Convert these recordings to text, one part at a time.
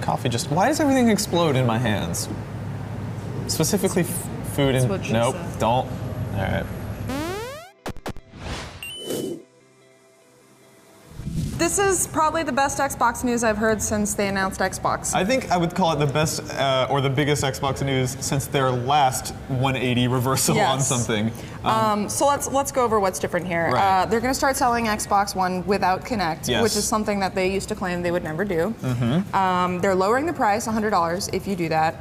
coffee just... Why does everything explode in my hands? Specifically food and... Nope, said. don't. All right. This is probably the best Xbox news I've heard since they announced Xbox. I think I would call it the best or the biggest Xbox news since their last 180 reversal on something. So let's go over what's different here. Right. They're going to start selling Xbox One without Kinect, which is something that they used to claim they would never do. They're lowering the price, $100 if you do that.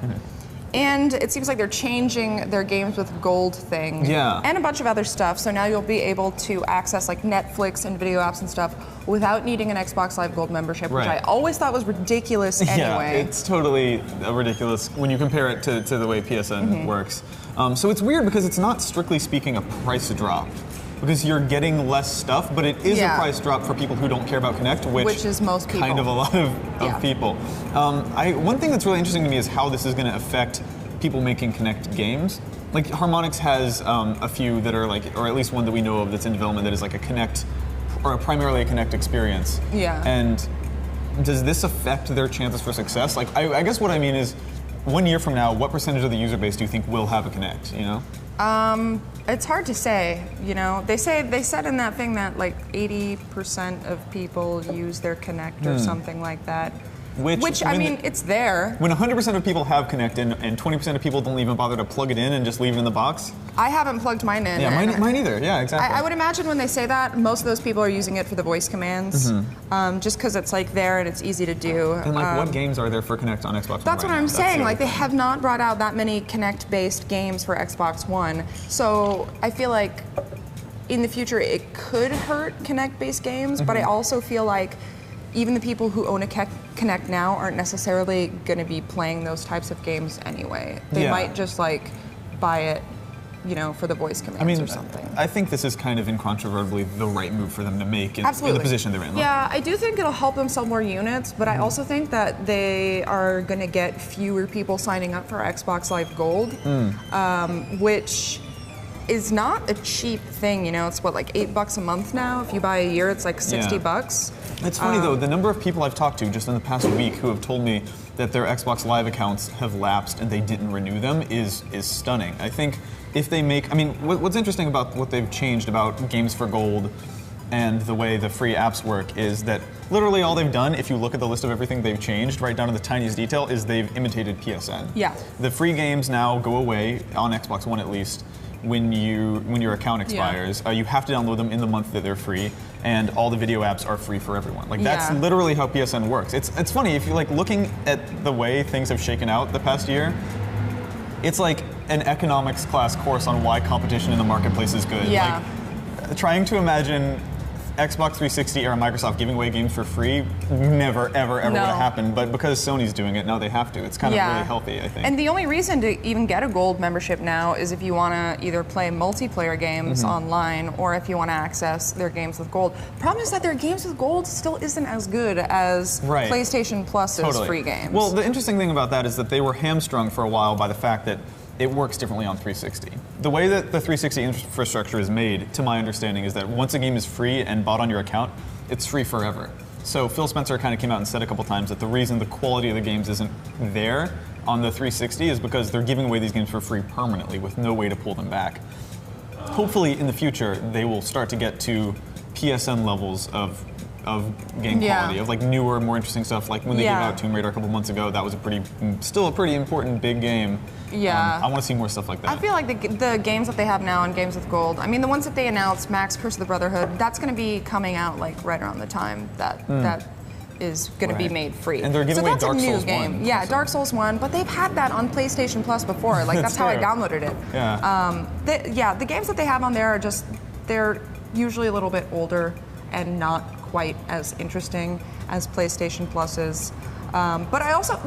And it seems like they're changing their games with gold thing. And a bunch of other stuff. So now you'll be able to access like Netflix and video apps and stuff without needing an Xbox Live Gold membership, which I always thought was ridiculous anyway. Yeah, it's totally ridiculous when you compare it to the way PSN works. So it's weird because it's not strictly speaking a price drop. Because you're getting less stuff, but it is a price drop for people who don't care about Kinect, which is most people. Kind of a lot of people. One thing that's really interesting to me is how this is going to affect people making Kinect games. Like Harmonix has a few that are like, or at least one that we know of that's in development that is like a Kinect, or primarily a Kinect experience. And does this affect their chances for success? Like, I guess what I mean is, 1 year from now, what percentage of the user base do you think will have a Kinect? You know? It's hard to say, you know. They said in that thing that like 80% of people use their Kinect or something like that. Which I mean, it's there. When 100% of people have Kinect and 20% of people don't even bother to plug it in and just leave it in the box? I haven't plugged mine in. Yeah, mine either. Yeah, exactly. I would imagine when they say that, most of those people are using it for the voice commands, just because it's like there and it's easy to do. And like, what games are there for Kinect on Xbox One? That's what I'm saying. Like, they have not brought out that many Kinect-based games for Xbox One, so I feel like in the future it could hurt Kinect-based games, but I also feel like even the people who own a Kinect now aren't necessarily going to be playing those types of games anyway. They might just like buy it, you know, for the voice commands or something. I think this is kind of incontrovertibly the right move for them to make in the position they're in. Yeah, I do think it'll help them sell more units, but I also think that they are going to get fewer people signing up for Xbox Live Gold, which is not a cheap thing. You know, it's what, like $8 a month now. If you buy a year, it's like 60 bucks. It's funny though, the number of people I've talked to just in the past week who have told me that their Xbox Live accounts have lapsed and they didn't renew them is stunning. I think if they make, I mean, what's interesting about what they've changed about games for gold and the way the free apps work is that literally all they've done, if you look at the list of everything they've changed, right down to the tiniest detail, is they've imitated PSN. Yeah. The free games now go away, on Xbox One at least, when your account expires. You have to download them in the month that they're free, and all the video apps are free for everyone. Like, that's literally how PSN works. It's funny, if you're like looking at the way things have shaken out the past year, it's like an economics class course on why competition in the marketplace is good. Yeah. Like, trying to imagine Xbox 360 era Microsoft giving away games for free never, ever would have happened. But because Sony's doing it, now they have to. It's kind of really healthy, I think. And the only reason to even get a gold membership now is if you want to either play multiplayer games online or if you want to access their games with gold. Problem is that their games with gold still isn't as good as PlayStation Plus's free games. Well, the interesting thing about that is that they were hamstrung for a while by the fact that it works differently on 360. The way that the 360 infrastructure is made, to my understanding, is that once a game is free and bought on your account, it's free forever. So Phil Spencer kind of came out and said a couple times that the reason the quality of the games isn't there on the 360 is because they're giving away these games for free permanently with no way to pull them back. Hopefully in the future they will start to get to PSN levels of game quality, of like newer, more interesting stuff. Like when they gave out Tomb Raider a couple months ago, that was still a pretty important big game. I want to see more stuff like that. I feel like the games that they have now and games with gold, I mean the ones that they announced, Max, Curse of the Brotherhood, that's going to be coming out like right around the time that that is going to be made free. And they're giving away Dark Souls 1. Yeah, Dark Souls 1, but they've had that on PlayStation Plus before. Like that's how I downloaded it. The games that they have on there are just, they're usually a little bit older and not quite as interesting as PlayStation Plus is. But I also,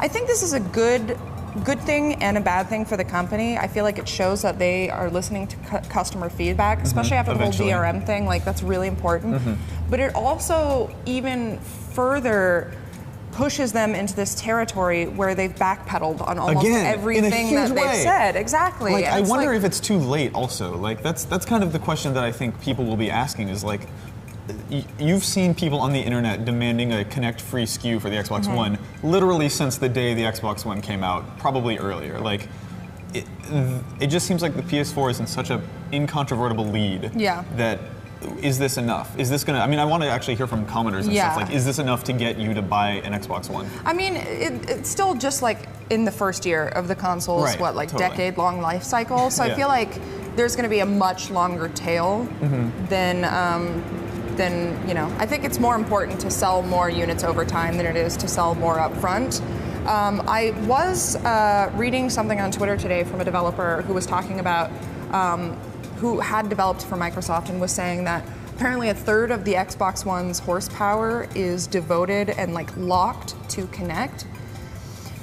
I think this is a good thing and a bad thing for the company. I feel like it shows that they are listening to customer feedback, especially after the whole DRM thing. Like, that's really important. But it also even further pushes them into this territory where they've backpedaled on almost everything that they've said. Exactly. Like, I wonder if it's too late also. Like, that's kind of the question that I think people will be asking is like, you've seen people on the internet demanding a Kinect-free SKU for the Xbox One literally since the day the Xbox One came out, probably earlier. Like, it just seems like the PS4 is in such an incontrovertible lead that is this enough? Is this gonna? I mean, I want to actually hear from commenters and stuff. Like, is this enough to get you to buy an Xbox One? I mean, it's still just like in the first year of the console's decade-long life cycle. So I feel like there's going to be a much longer tail than I think it's more important to sell more units over time than it is to sell more upfront. I was reading something on Twitter today from a developer who was talking about. Who had developed for Microsoft and was saying that apparently a third of the Xbox One's horsepower is devoted and like locked to Kinect.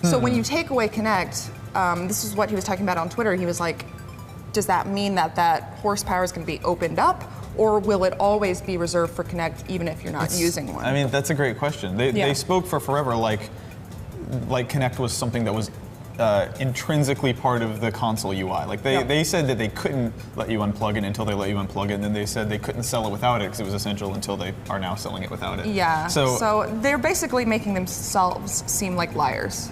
So when you take away Kinect, this is what he was talking about on Twitter. He was like, does that mean that that horsepower is going to be opened up, or will it always be reserved for Kinect even if you're not using one? I mean, that's a great question. They spoke for forever like Kinect was something that was intrinsically part of the console UI. Like they said that they couldn't let you unplug it until they let you unplug it, and then they said they couldn't sell it without it because it was essential until they are now selling it without it. Yeah. So they're basically making themselves seem like liars.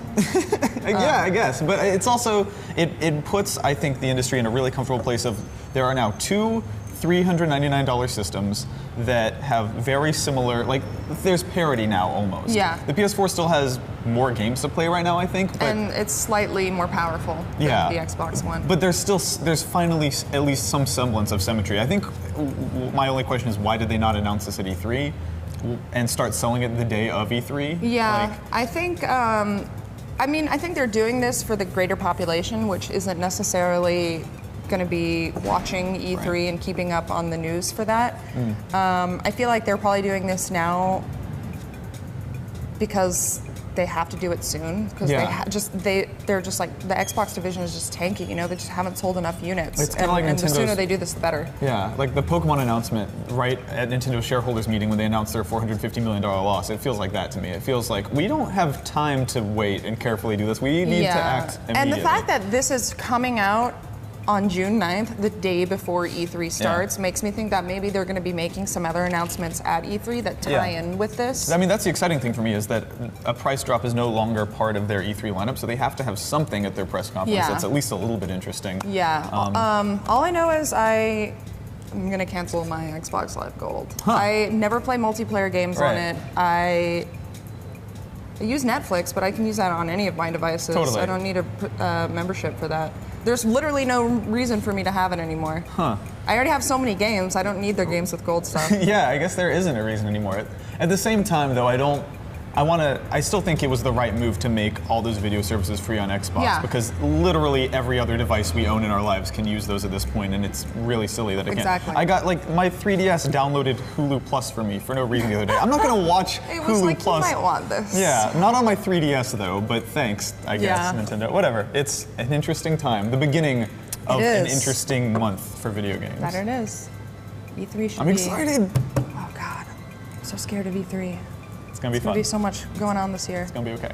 Yeah, I guess. But it's also it puts, I think, the industry in a really comfortable place of there are now two $399 systems that have very similar, like, there's parity now almost. Yeah. The PS4 still has more games to play right now, I think. But and it's slightly more powerful than the Xbox One. But there's finally at least some semblance of symmetry. I think my only question is, why did they not announce this at E3 and start selling it the day of E3? Yeah, I think, I think they're doing this for the greater population, which isn't necessarily going to be watching E3 and keeping up on the news for that. I feel like they're probably doing this now because they have to do it soon, because they're just like, the Xbox division is just tanky, they just haven't sold enough units. It's kind of like and the sooner they do this, the better. Yeah, like the Pokemon announcement right at Nintendo's shareholders meeting when they announced their $450 million loss. It feels like that to me. It feels like we don't have time to wait and carefully do this. We need to act immediately. And the fact that this is coming out on June 9th, the day before E3 starts, makes me think that maybe they're going to be making some other announcements at E3 that tie in with this. I mean, that's the exciting thing for me, is that a price drop is no longer part of their E3 lineup, so they have to have something at their press conference that's at least a little bit interesting. Yeah. All I know is I'm going to cancel my Xbox Live Gold. I never play multiplayer games on it. I use Netflix, but I can use that on any of my devices. Totally. I don't need a membership for that. There's literally no reason for me to have it anymore. I already have so many games, I don't need their games with gold stuff. Yeah, I guess there isn't a reason anymore. At the same time, though, I still think it was the right move to make all those video services free on Xbox, because literally every other device we own in our lives can use those at this point, and it's really silly that it can't. I got, like, my 3DS downloaded Hulu Plus for me for no reason the other day. I'm not going to watch Hulu Plus. You might want this. Yeah, not on my 3DS though, but thanks, I guess, Nintendo. Whatever. It's an interesting time. The beginning of an interesting month for video games. That it is. E3 should I'm excited. Oh God, I'm so scared of E3. It's going to be fun. There's going to be so much going on this year. It's going to be okay.